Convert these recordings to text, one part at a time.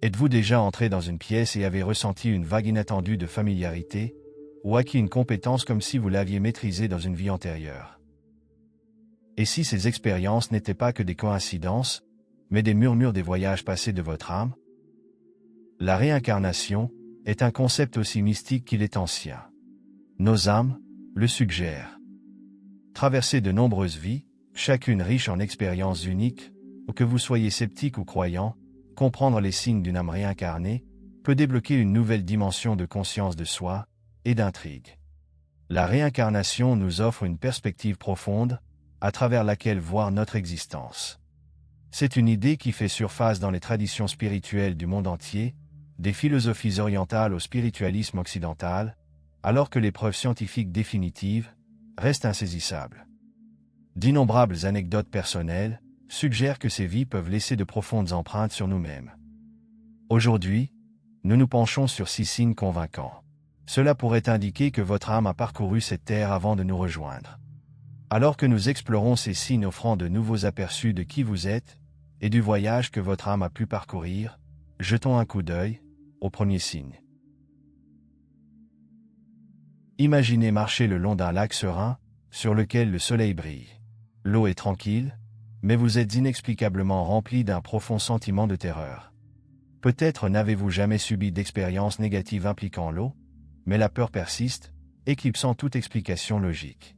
Êtes-vous déjà entré dans une pièce et avez ressenti une vague inattendue de familiarité, ou acquis une compétence comme si vous l'aviez maîtrisée dans une vie antérieure? Et si ces expériences n'étaient pas que des coïncidences, mais des murmures des voyages passés de votre âme? La réincarnation est un concept aussi mystique qu'il est ancien. Nos âmes le suggèrent. Traverser de nombreuses vies, chacune riche en expériences uniques, ou que vous soyez sceptique ou croyant, comprendre les signes d'une âme réincarnée peut débloquer une nouvelle dimension de conscience de soi et d'intrigue. La réincarnation nous offre une perspective profonde, à travers laquelle voir notre existence. C'est une idée qui fait surface dans les traditions spirituelles du monde entier, des philosophies orientales au spiritualisme occidental, alors que les preuves scientifiques définitives restent insaisissables. D'innombrables anecdotes personnelles suggèrent que ces vies peuvent laisser de profondes empreintes sur nous-mêmes. Aujourd'hui, nous nous penchons sur 6 signes convaincants. Cela pourrait indiquer que votre âme a parcouru cette terre avant de nous rejoindre. Alors que nous explorons ces signes offrant de nouveaux aperçus de qui vous êtes et du voyage que votre âme a pu parcourir, jetons un coup d'œil au premier signe. Imaginez marcher le long d'un lac serein, sur lequel le soleil brille. L'eau est tranquille, mais vous êtes inexplicablement rempli d'un profond sentiment de terreur. Peut-être n'avez-vous jamais subi d'expérience négative impliquant l'eau, mais la peur persiste, éclipsant toute explication logique.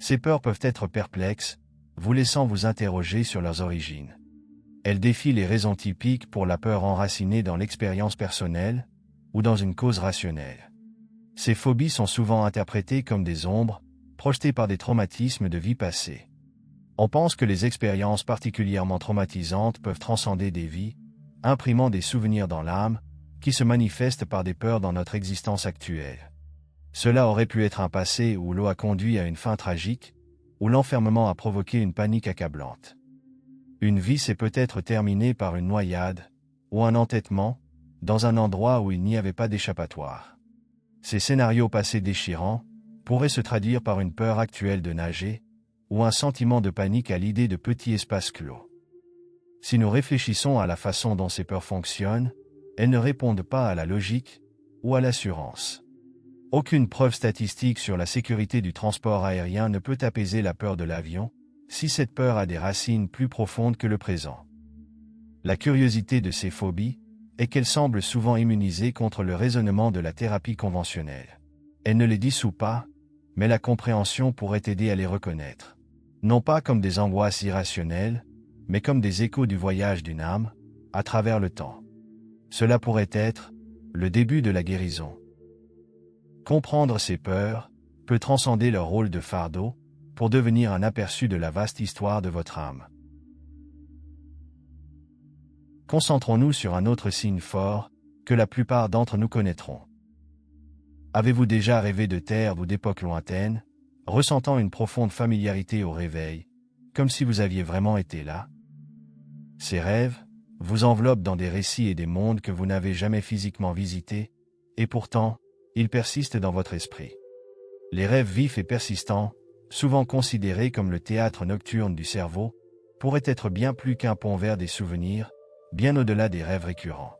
Ces peurs peuvent être perplexes, vous laissant vous interroger sur leurs origines. Elles défient les raisons typiques pour la peur enracinée dans l'expérience personnelle ou dans une cause rationnelle. Ces phobies sont souvent interprétées comme des ombres, projetées par des traumatismes de vie passée. On pense que les expériences particulièrement traumatisantes peuvent transcender des vies, imprimant des souvenirs dans l'âme, qui se manifestent par des peurs dans notre existence actuelle. Cela aurait pu être un passé où l'eau a conduit à une fin tragique, où l'enfermement a provoqué une panique accablante. Une vie s'est peut-être terminée par une noyade, ou un entêtement, dans un endroit où il n'y avait pas d'échappatoire. Ces scénarios passés déchirants pourraient se traduire par une peur actuelle de nager, ou un sentiment de panique à l'idée de petits espaces clos. Si nous réfléchissons à la façon dont ces peurs fonctionnent, elles ne répondent pas à la logique ou à l'assurance. Aucune preuve statistique sur la sécurité du transport aérien ne peut apaiser la peur de l'avion, si cette peur a des racines plus profondes que le présent. La curiosité de ces phobies est qu'elles semblent souvent immunisées contre le raisonnement de la thérapie conventionnelle. Elle ne les dissout pas, mais la compréhension pourrait aider à les reconnaître. Non pas comme des angoisses irrationnelles, mais comme des échos du voyage d'une âme, à travers le temps. Cela pourrait être le début de la guérison. Comprendre ces peurs peut transcender leur rôle de fardeau pour devenir un aperçu de la vaste histoire de votre âme. Concentrons-nous sur un autre signe fort que la plupart d'entre nous connaîtront. Avez-vous déjà rêvé de terre ou d'époques lointaines, ressentant une profonde familiarité au réveil, comme si vous aviez vraiment été là? Ces rêves vous enveloppent dans des récits et des mondes que vous n'avez jamais physiquement visités, et pourtant, ils persistent dans votre esprit. Les rêves vifs et persistants, souvent considérés comme le théâtre nocturne du cerveau, pourraient être bien plus qu'un pont vers des souvenirs, bien au-delà des rêves récurrents.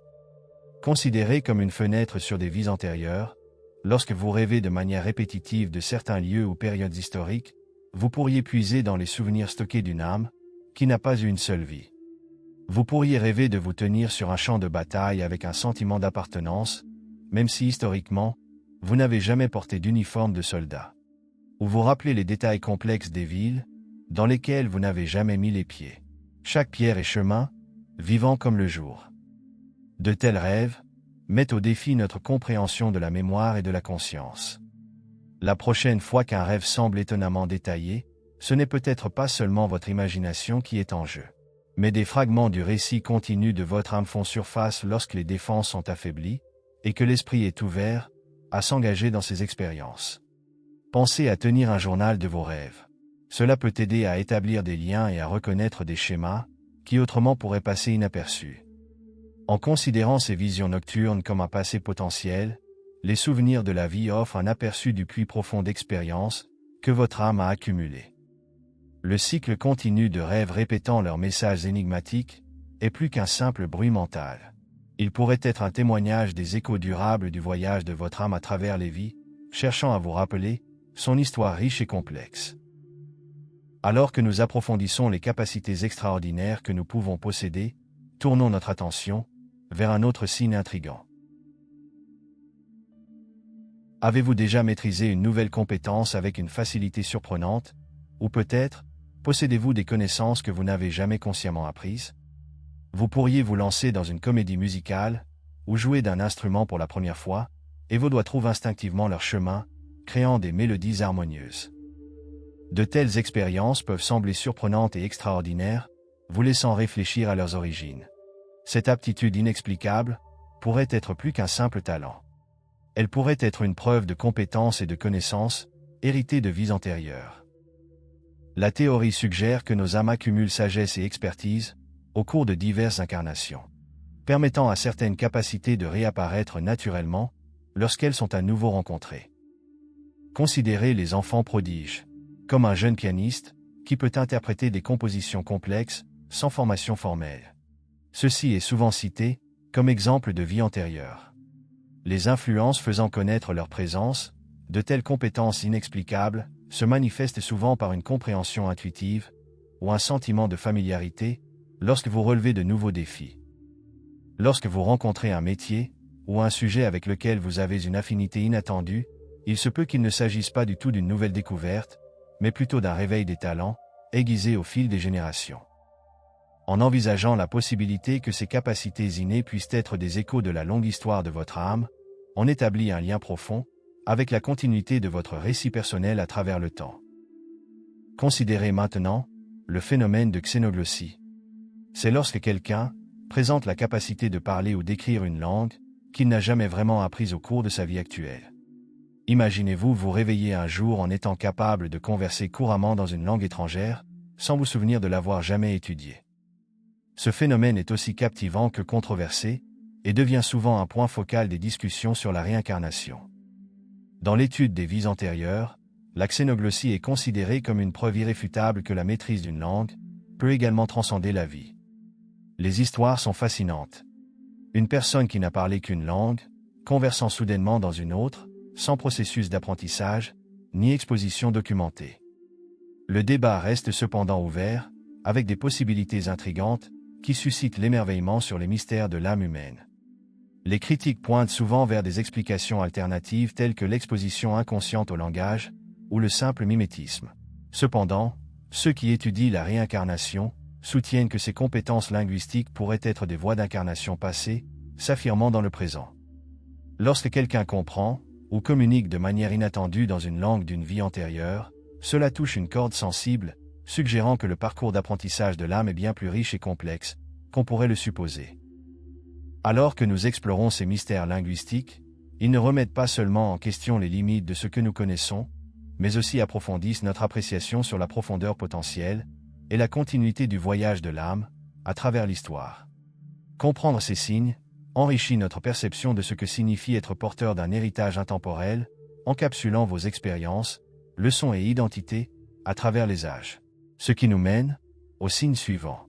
Considérés comme une fenêtre sur des vies antérieures, lorsque vous rêvez de manière répétitive de certains lieux ou périodes historiques, vous pourriez puiser dans les souvenirs stockés d'une âme qui n'a pas eu une seule vie. Vous pourriez rêver de vous tenir sur un champ de bataille avec un sentiment d'appartenance, même si historiquement, vous n'avez jamais porté d'uniforme de soldat. Ou vous rappelez les détails complexes des villes, dans lesquelles vous n'avez jamais mis les pieds. Chaque pierre et chemin, vivant comme le jour. De tels rêves mettent au défi notre compréhension de la mémoire et de la conscience. La prochaine fois qu'un rêve semble étonnamment détaillé, ce n'est peut-être pas seulement votre imagination qui est en jeu, mais des fragments du récit continu de votre âme font surface lorsque les défenses sont affaiblies et que l'esprit est ouvert à s'engager dans ces expériences. Pensez à tenir un journal de vos rêves. Cela peut aider à établir des liens et à reconnaître des schémas qui autrement pourraient passer inaperçus. En considérant ces visions nocturnes comme un passé potentiel, les souvenirs de la vie offrent un aperçu du puits profond d'expérience que votre âme a accumulé. Le cycle continu de rêves répétant leurs messages énigmatiques est plus qu'un simple bruit mental. Il pourrait être un témoignage des échos durables du voyage de votre âme à travers les vies, cherchant à vous rappeler son histoire riche et complexe. Alors que nous approfondissons les capacités extraordinaires que nous pouvons posséder, tournons notre attention vers un autre signe intrigant. Avez-vous déjà maîtrisé une nouvelle compétence avec une facilité surprenante, ou peut-être, possédez-vous des connaissances que vous n'avez jamais consciemment apprises? Vous pourriez vous lancer dans une comédie musicale, ou jouer d'un instrument pour la première fois, et vos doigts trouvent instinctivement leur chemin, créant des mélodies harmonieuses. De telles expériences peuvent sembler surprenantes et extraordinaires, vous laissant réfléchir à leurs origines. Cette aptitude inexplicable pourrait être plus qu'un simple talent. Elle pourrait être une preuve de compétence et de connaissance, héritée de vies antérieures. La théorie suggère que nos âmes accumulent sagesse et expertise au cours de diverses incarnations, permettant à certaines capacités de réapparaître naturellement lorsqu'elles sont à nouveau rencontrées. Considérez les enfants prodiges, comme un jeune pianiste qui peut interpréter des compositions complexes sans formation formelle. Ceci est souvent cité comme exemple de vie antérieure. Les influences faisant connaître leur présence, de telles compétences inexplicables, se manifestent souvent par une compréhension intuitive ou un sentiment de familiarité lorsque vous relevez de nouveaux défis. Lorsque vous rencontrez un métier ou un sujet avec lequel vous avez une affinité inattendue, il se peut qu'il ne s'agisse pas du tout d'une nouvelle découverte, mais plutôt d'un réveil des talents, aiguisé au fil des générations. En envisageant la possibilité que ces capacités innées puissent être des échos de la longue histoire de votre âme, on établit un lien profond avec la continuité de votre récit personnel à travers le temps. Considérez maintenant le phénomène de xénoglossie. C'est lorsque quelqu'un présente la capacité de parler ou d'écrire une langue qu'il n'a jamais vraiment apprise au cours de sa vie actuelle. Imaginez-vous vous réveiller un jour en étant capable de converser couramment dans une langue étrangère, sans vous souvenir de l'avoir jamais étudiée. Ce phénomène est aussi captivant que controversé, et devient souvent un point focal des discussions sur la réincarnation. Dans l'étude des vies antérieures, la xénoglossie est considérée comme une preuve irréfutable que la maîtrise d'une langue peut également transcender la vie. Les histoires sont fascinantes. Une personne qui n'a parlé qu'une langue, conversant soudainement dans une autre, sans processus d'apprentissage, ni exposition documentée. Le débat reste cependant ouvert, avec des possibilités intrigantes, qui suscitent l'émerveillement sur les mystères de l'âme humaine. Les critiques pointent souvent vers des explications alternatives telles que l'exposition inconsciente au langage, ou le simple mimétisme. Cependant, ceux qui étudient la réincarnation soutiennent que ces compétences linguistiques pourraient être des voies d'incarnation passées, s'affirmant dans le présent. Lorsque quelqu'un comprend, ou communique de manière inattendue dans une langue d'une vie antérieure, cela touche une corde sensible, suggérant que le parcours d'apprentissage de l'âme est bien plus riche et complexe qu'on pourrait le supposer. Alors que nous explorons ces mystères linguistiques, ils ne remettent pas seulement en question les limites de ce que nous connaissons, mais aussi approfondissent notre appréciation sur la profondeur potentielle et la continuité du voyage de l'âme à travers l'histoire. Comprendre ces signes enrichit notre perception de ce que signifie être porteur d'un héritage intemporel, encapsulant vos expériences, leçons et identités à travers les âges. Ce qui nous mène au signe suivant.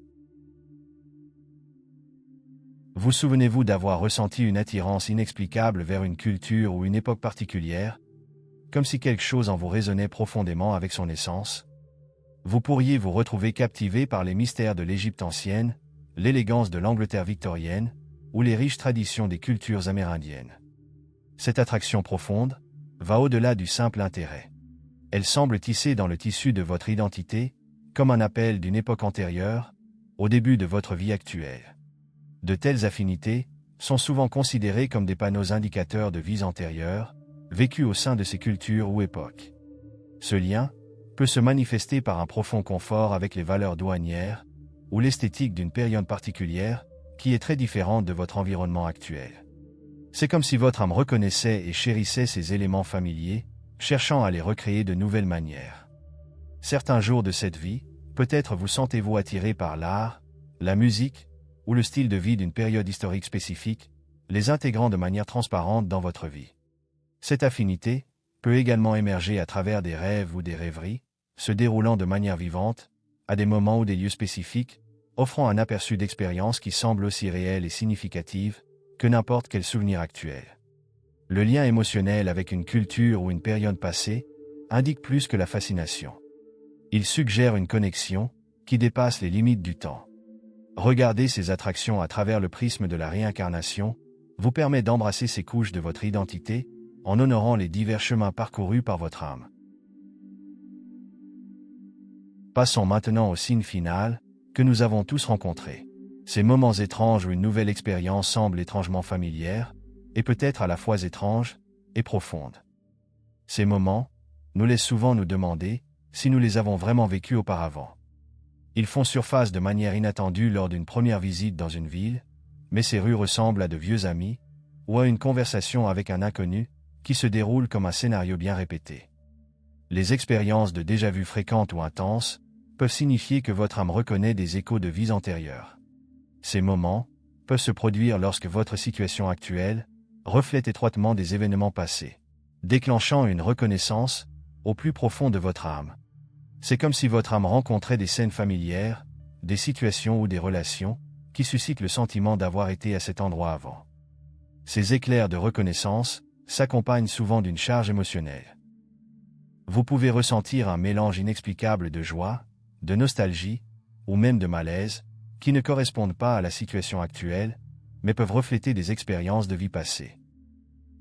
Vous souvenez-vous d'avoir ressenti une attirance inexplicable vers une culture ou une époque particulière, comme si quelque chose en vous résonnait profondément avec son essence? Vous pourriez vous retrouver captivé par les mystères de l'Égypte ancienne, l'élégance de l'Angleterre victorienne, ou les riches traditions des cultures amérindiennes. Cette attraction profonde va au-delà du simple intérêt. Elle semble tissée dans le tissu de votre identité, comme un appel d'une époque antérieure, au début de votre vie actuelle. De telles affinités sont souvent considérées comme des panneaux indicateurs de vies antérieures, vécues au sein de ces cultures ou époques. Ce lien peut se manifester par un profond confort avec les valeurs douanières ou l'esthétique d'une période particulière qui est très différente de votre environnement actuel. C'est comme si votre âme reconnaissait et chérissait ces éléments familiers, cherchant à les recréer de nouvelles manières. Certains jours de cette vie, peut-être vous sentez-vous attiré par l'art, la musique, ou le style de vie d'une période historique spécifique, les intégrant de manière transparente dans votre vie. Cette affinité peut également émerger à travers des rêves ou des rêveries, se déroulant de manière vivante, à des moments ou des lieux spécifiques, offrant un aperçu d'expériences qui semblent aussi réelles et significatives que n'importe quel souvenir actuel. Le lien émotionnel avec une culture ou une période passée indique plus que la fascination. Il suggère une connexion qui dépasse les limites du temps. Regarder ces attractions à travers le prisme de la réincarnation vous permet d'embrasser ces couches de votre identité en honorant les divers chemins parcourus par votre âme. Passons maintenant au signe final que nous avons tous rencontré. Ces moments étranges où une nouvelle expérience semble étrangement familière et peut-être à la fois étrange et profonde. Ces moments nous laissent souvent nous demander si nous les avons vraiment vécus auparavant. Ils font surface de manière inattendue lors d'une première visite dans une ville, mais ces rues ressemblent à de vieux amis ou à une conversation avec un inconnu qui se déroule comme un scénario bien répété. Les expériences de déjà-vu fréquentes ou intenses peuvent signifier que votre âme reconnaît des échos de vies antérieures. Ces moments peuvent se produire lorsque votre situation actuelle reflète étroitement des événements passés, déclenchant une reconnaissance au plus profond de votre âme. C'est comme si votre âme rencontrait des scènes familières, des situations ou des relations qui suscitent le sentiment d'avoir été à cet endroit avant. Ces éclairs de reconnaissance s'accompagnent souvent d'une charge émotionnelle. Vous pouvez ressentir un mélange inexplicable de joie, de nostalgie, ou même de malaise, qui ne correspondent pas à la situation actuelle, mais peuvent refléter des expériences de vie passée.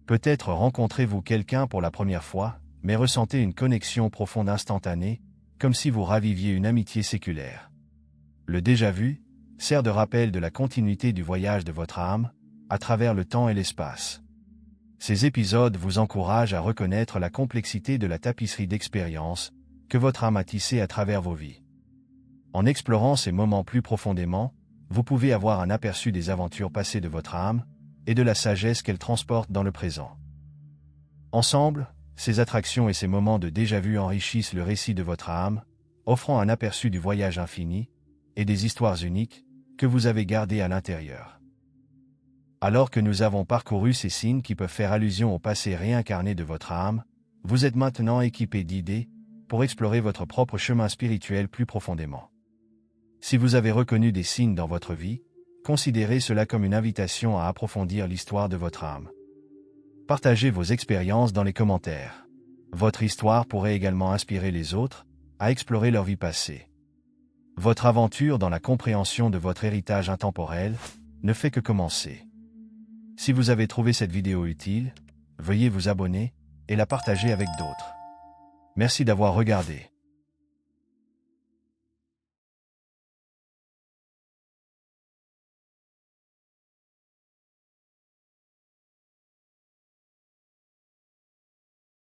Peut-être rencontrez-vous quelqu'un pour la première fois, mais ressentez une connexion profonde instantanée, comme si vous raviviez une amitié séculaire. Le déjà-vu sert de rappel de la continuité du voyage de votre âme, à travers le temps et l'espace. Ces épisodes vous encouragent à reconnaître la complexité de la tapisserie d'expériences que votre âme a tissée à travers vos vies. En explorant ces moments plus profondément, vous pouvez avoir un aperçu des aventures passées de votre âme et de la sagesse qu'elle transporte dans le présent. Ensemble, ces attractions et ces moments de déjà-vu enrichissent le récit de votre âme, offrant un aperçu du voyage infini et des histoires uniques que vous avez gardées à l'intérieur. Alors que nous avons parcouru ces signes qui peuvent faire allusion au passé réincarné de votre âme, vous êtes maintenant équipé d'idées pour explorer votre propre chemin spirituel plus profondément. Si vous avez reconnu des signes dans votre vie, considérez cela comme une invitation à approfondir l'histoire de votre âme. Partagez vos expériences dans les commentaires. Votre histoire pourrait également inspirer les autres à explorer leur vie passée. Votre aventure dans la compréhension de votre héritage intemporel ne fait que commencer. Si vous avez trouvé cette vidéo utile, veuillez vous abonner et la partager avec d'autres. Merci d'avoir regardé.